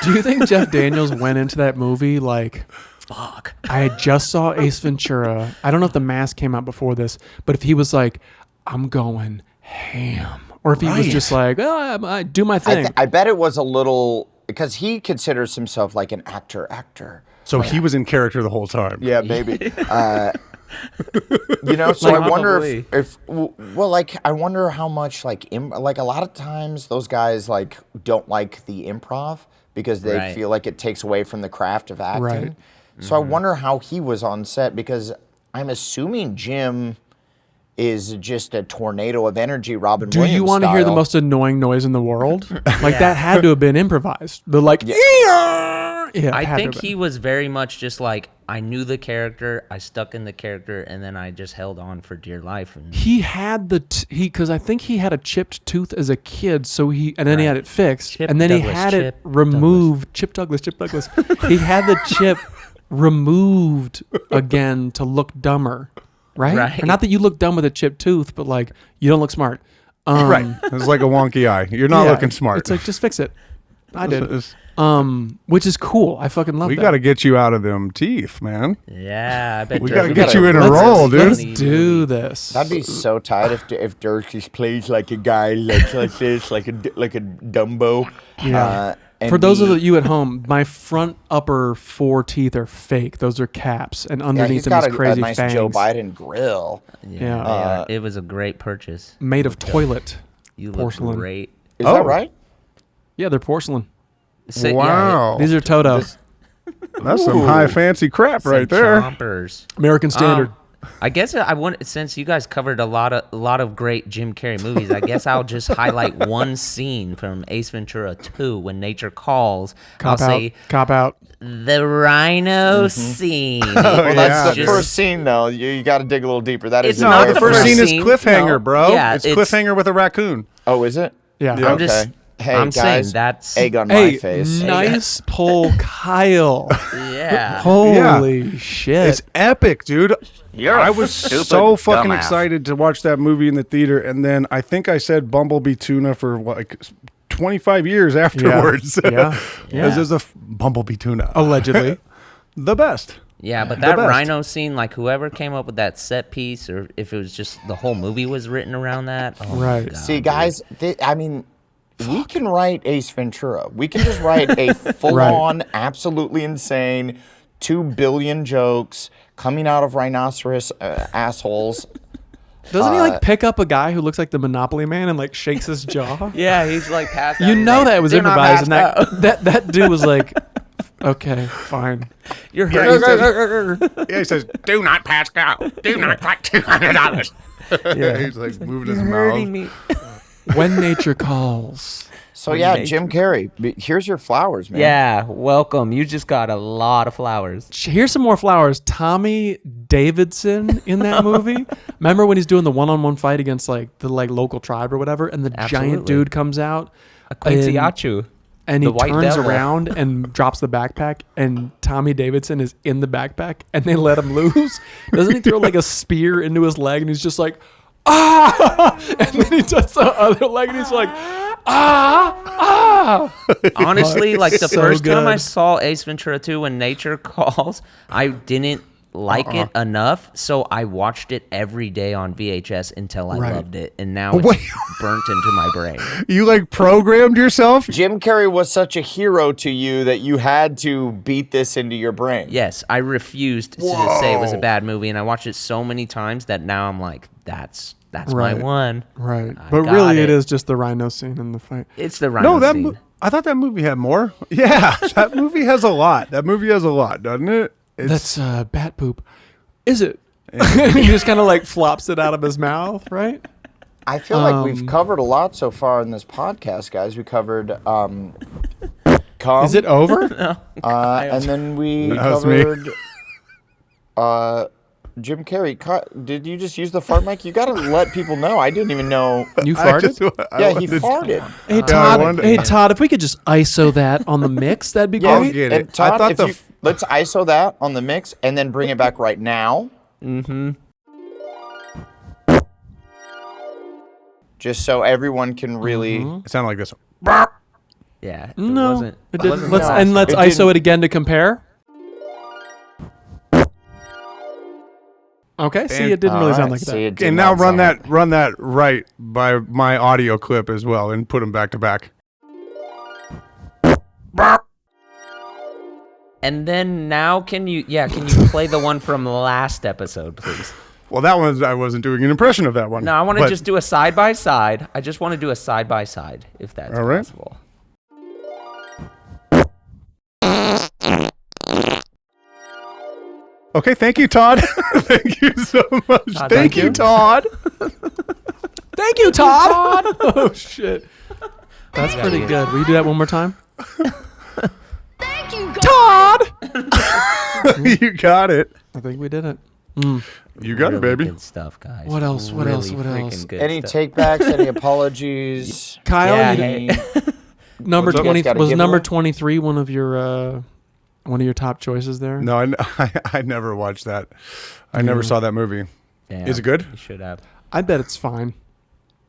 Do you think Jeff Daniels went into that movie like, fuck, I just saw Ace Ventura. I don't know if The Mask came out before this, but if he was like, I'm going ham. Or if he was just like, oh, I do my thing. I bet it was a little, because he considers himself like an actor. So he was in character the whole time. Yeah, maybe. You know, so I wonder if I wonder how much like a lot of times those guys like don't like the improv because they feel like it takes away from the craft of acting. Right. So I wonder how he was on set, because I'm assuming Jim is just a tornado of energy, Robin Williams Do you want to hear the most annoying noise in the world? Like that had to have been improvised. The like, I think he was very much just like, I knew the character, I stuck in the character, and then I just held on for dear life. And he had because I think he had a chipped tooth as a kid, so then he had it fixed, Chip and then Douglas, he had Chip it removed. Chip Douglas. He had the chip removed again to look dumber, right? Or not that you look dumb with a chipped tooth, but like you don't look smart. Right. It's like a wonky eye. You're not looking smart. It's like, just fix it. I did. Which is cool. I fucking love that. We got to get you out of them teeth, man. Yeah, I bet we got to get you in a roll, dude. Let's do this. That'd be so tight if Dirk just plays like a guy like this, like a Dumbo. Yeah. For those of you at home, my front upper 4 teeth are fake. Those are caps, and underneath them is crazy a nice fangs. Joe Biden grill. Yeah. It was a great purchase. Made of toilet You porcelain. look great. Is that right? Yeah, they're porcelain. So, Wow. These are Toto. That's some high fancy crap right there. Chompers. American Standard. I guess I want, since you guys covered a lot of great Jim Carrey movies, I guess I'll just highlight one scene from Ace Ventura 2, When Nature Calls. Cop out. The rhino scene. Well, that's the first scene, though. You got to dig a little deeper. That is not The first scene is cliffhanger, bro. Yeah, it's cliffhanger with a raccoon. Oh, is it? Yeah. I'm just. Hey, I'm guys, saying that's egg on my face. Nice pull, Kyle. yeah. Holy shit. It's epic, dude. I was stupid so fucking dumbass. excited to watch that movie in the theater, and then I think I said Bumblebee Tuna for like 25 years afterwards. Yeah. There's a Bumblebee Tuna. Allegedly. The best. Yeah, but that best. rhino scene, like whoever came up with that set piece, or if it was just the whole movie was written around that. Oh my Right. God, See, guys, we can write Ace Ventura. We can just write a full-on, absolutely insane 2 billion jokes coming out of rhinoceros assholes. Doesn't he like pick up a guy who looks like the Monopoly Man and like shakes his jaw? Yeah, he's like passed out. You know that was "They're not improvised, and passed that dude was like, okay, fine. You're hurt. Yeah, he says, "Do not pass go. Do not collect $200." Yeah, he's like moving his mouth. me. When Nature Calls. So yeah, Jim Carrey, here's your flowers, man. Yeah, welcome. You just got a lot of flowers. Here's some more flowers. Tommy Davidson in that movie. Remember when he's doing the one-on-one fight against like the local tribe or whatever, and the giant dude comes out, Quincy and he the white turns devil. around and drops the backpack, and Tommy Davidson is in the backpack, and they let him loose. Doesn't he throw like a spear into his leg, and he's just like, ah! And then he does the other leg, and he's like, Honestly, like the So first time I good. saw Ace Ventura 2 when nature calls, I didn't like it enough, so I watched it every day on VHS until I loved it, and now it's burnt into my brain. You like programmed yourself? Jim Carrey was such a hero to you that you had to beat this into your brain. Yes, I refused to say it was a bad movie, and I watched it so many times that now I'm like, that's my one. Right. I But got really, it. it is just the rhino scene in the fight. It's the rhino No, scene. I thought that movie had more. Yeah, that movie has a lot. That movie has a lot, doesn't it? That's bat poop. Is it? He just kind of like flops it out of his mouth, right? I feel like we've covered a lot so far in this podcast, guys. We covered cum. Is it over? And then we That was me. covered Jim Carrey. Did you just use the fart mic? You got to let people know. I didn't even know. You farted? Yeah, he farted. Hey I Todd, wondered. if we could just ISO that on the mix, that'd be Yeah, great. get and it. Todd, I thought if you, let's ISO that on the mix and then bring it back right now. Mm-hmm. Just so everyone can really. It sounded like this. Yeah. It No, wasn't, it didn't. wasn't Let's that awesome. It ISO didn't. it again to compare. Okay, see, it didn't really sound like that. that. And now run that right by my audio clip as well, and put them back to back. And then now can you play the one from last episode, please? Well, that one I wasn't doing an impression of that one. No, I want to but- just do a side by side. I just want to do a side by side, if that's All right. possible. Okay, thank you, Todd. Thank you so much. Todd, thank you, Todd. Thank you, Todd. Oh shit, that's pretty good. Will you do that one more time? Thank you, God. Todd. You got it. I think we did it. You got it, Really baby. Good stuff, guys. What else? What else? What freaking else? good Any stuff. takebacks? Any apologies? Kyle, Yeah, you- hey. number What's up? 20 You guys got a was number giveaway? 23 one of your top choices there. No, I never watched that. I never saw that movie. Damn, Is it good? You should have. I bet it's fine.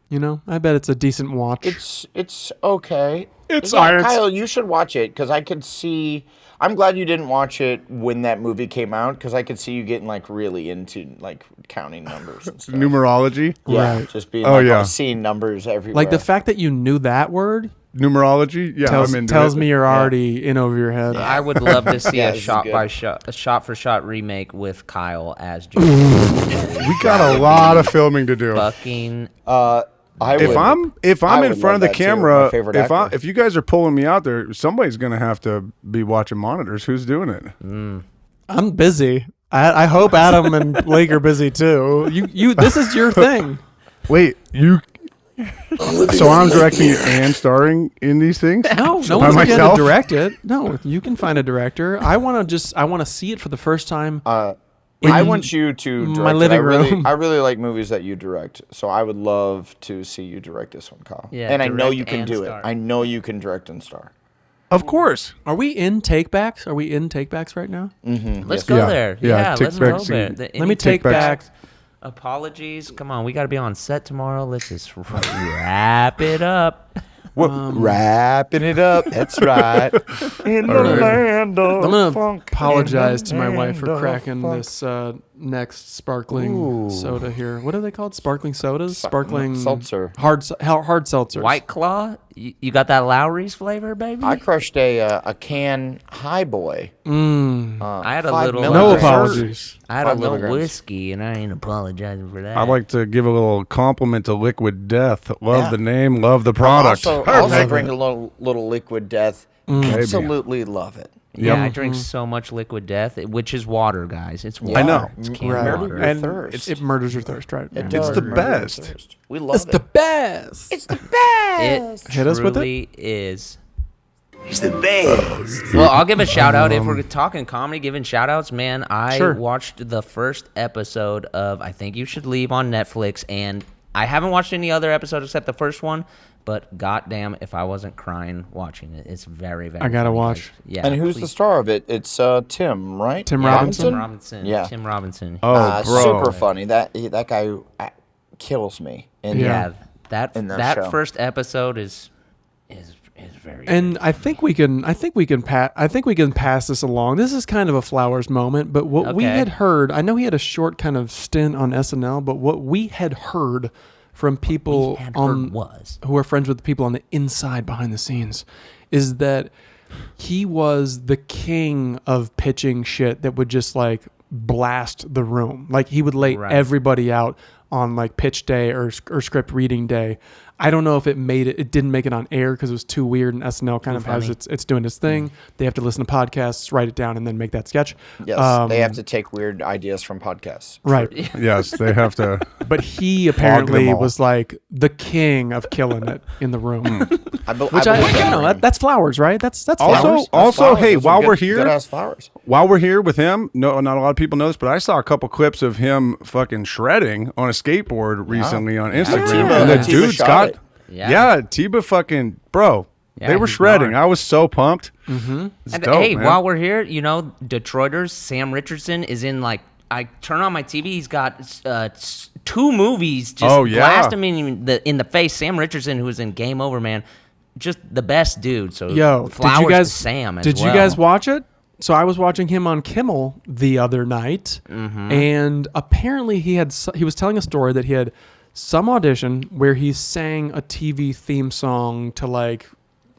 You know, I bet it's a decent watch. It's okay. It's yeah, science. Kyle, you should watch it because I could see. I'm glad you didn't watch it when that movie came out because I could see you getting like really into like counting numbers and stuff. Numerology. Yeah, Right. just being Oh, like yeah. seeing numbers everywhere. Like the fact that you knew that word Numerology. Yeah, tells, I'm into tells it. me you're already in over your head. I would love to see Yeah, a this is shot good. by shot, a shot for shot remake with Kyle as Jim. We got a lot of filming to do. Fucking If I'm I in would front of love the that too. camera, My favorite actor. if you guys are pulling me out there, somebody's gonna have to be watching monitors. Who's doing it? I'm busy. I hope Adam and Blake are busy too. You this is your thing. Wait, you. So I'm directing and starring in these things? No By one's going to myself? direct it. No, you can find a director. I want to see it for the first time. I in want you to direct my it. living room. I really like movies that you direct, so I would love to see you direct this one, Kyle. Yeah, and I know direct you can and do star. it. I know you can direct and star. Of course. Are we in takebacks? Are we in takebacks right now? let's go Yeah. there. Yeah, Yeah, let's take go back there. scene. Let me take back. Apologies. Come on, we got to be on set tomorrow. Let's just wrap it up. Wrapping it up. That's right. In the land of I'm gonna funk. apologize in to the my wife for land of cracking funk. this next sparkling soda here. What are they called? Sparkling sodas? Sparkling seltzer. Hard seltzers. White Claw. You got that Lowry's flavor, baby. I crushed a can High Boy. I had a 5 little. No milligrams. apologies. I had a 5 little milligrams. whiskey, and I ain't apologizing for that. I'd like to give a little compliment to Liquid Death. Love Yeah. the name, love the product. Also drink a little Liquid Death. Absolutely love it. Yeah, I drink so much Liquid Death, which is water, guys. It's water. I know. It's canned Right. water. And thirst. it murders your thirst, right? It It's does the murder best. your thirst. We love It's it. the best. It's the best. It Hit us with it. truly is. He's the best. Well, I'll give a shout out if we're talking comedy, giving shout outs, man. I Sure. watched the first episode of I Think You Should Leave on Netflix, and I haven't watched any other episode except the first one, but goddamn if I wasn't crying watching it. It's very, very I gotta funny, watch. guys. Yeah. And who's the please. star of it? It's Tim, right? Tim Yeah, Robinson? Tim Robinson. Yeah. Tim Robinson. Oh, bro. Super funny. That guy kills me. And Yeah. Yeah. That In that that show. first episode is is very. And I think we can pass this along. This is kind of a Flowers moment, but what we had heard, I know he had a short kind of stint on SNL, but what we had heard from people who are friends with the people on the inside behind the scenes is that he was the king of pitching shit that would just like blast the room. Like he would lay everybody out on like pitch day or script reading day. I don't know if it didn't make it on air because it was too weird, and SNL kind of has it's doing its thing. They have to listen to podcasts, write it down, and then make that sketch. Yes, they have to take weird ideas from podcasts. Right. Yes, they have to. But he apparently was like the king of killing it in the room. That's Flowers, right? That's Flowers. Also, hey, while we're here, good-ass Flowers. While we're here with him, no, not a lot of people know this, but I saw a couple clips of him fucking shredding on a skateboard recently on Instagram, and the dude's got. Yeah, Tiba fucking, bro. Yeah, they were shredding. I was so pumped. Mm-hmm. And dope, hey, man. while we're here, Detroiters, Sam Richardson is in like, I turn on my TV, he's got 2 movies just blast him in the face. Sam Richardson, who was in Game Over, man, just the best dude. So Flowers to Sam as well. Did you guys watch it? So I was watching him on Kimmel the other night, and apparently he was telling a story that he had some audition where he sang a TV theme song to like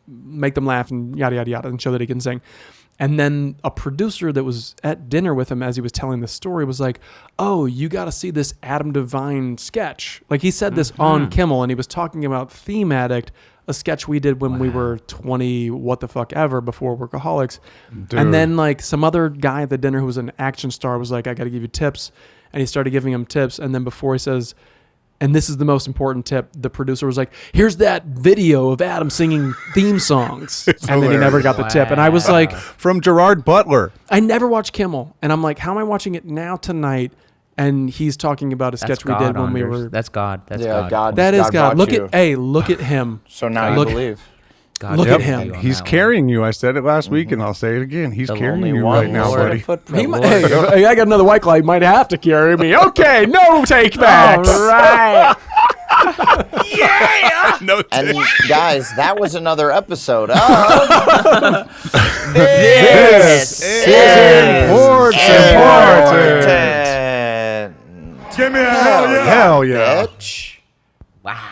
make them laugh and yada yada yada and show that he can sing. And then a producer that was at dinner with him as he was telling the story was like, "Oh, you got to see this Adam Devine sketch." Like he said this on Kimmel, and he was talking about Theme Addict, a sketch we did when we were 20 what the fuck ever before Workaholics. Dude. And then like some other guy at the dinner who was an action star was like, "I got to give you tips." And he started giving him tips. And then before he says, and this is the most important tip, the producer was like, "Here's that video of Adam singing theme songs." And then he never got the tip. And I was like, from Gerard Butler. I never watched Kimmel. And I'm like, how am I watching it now tonight? And he's talking about a sketch we did when we were. That's God. That's God. That is God. Look at him. So now you believe. God, look at him. He's carrying you. I said it last week, and I'll say it again. He's carrying you right now, buddy. Hey, I got another White Claw. He might have to carry me. Okay, no take backs. All right. Yeah. No take. And guys, that was another episode of This is important. Give me a hell yeah. Bitch. Wow.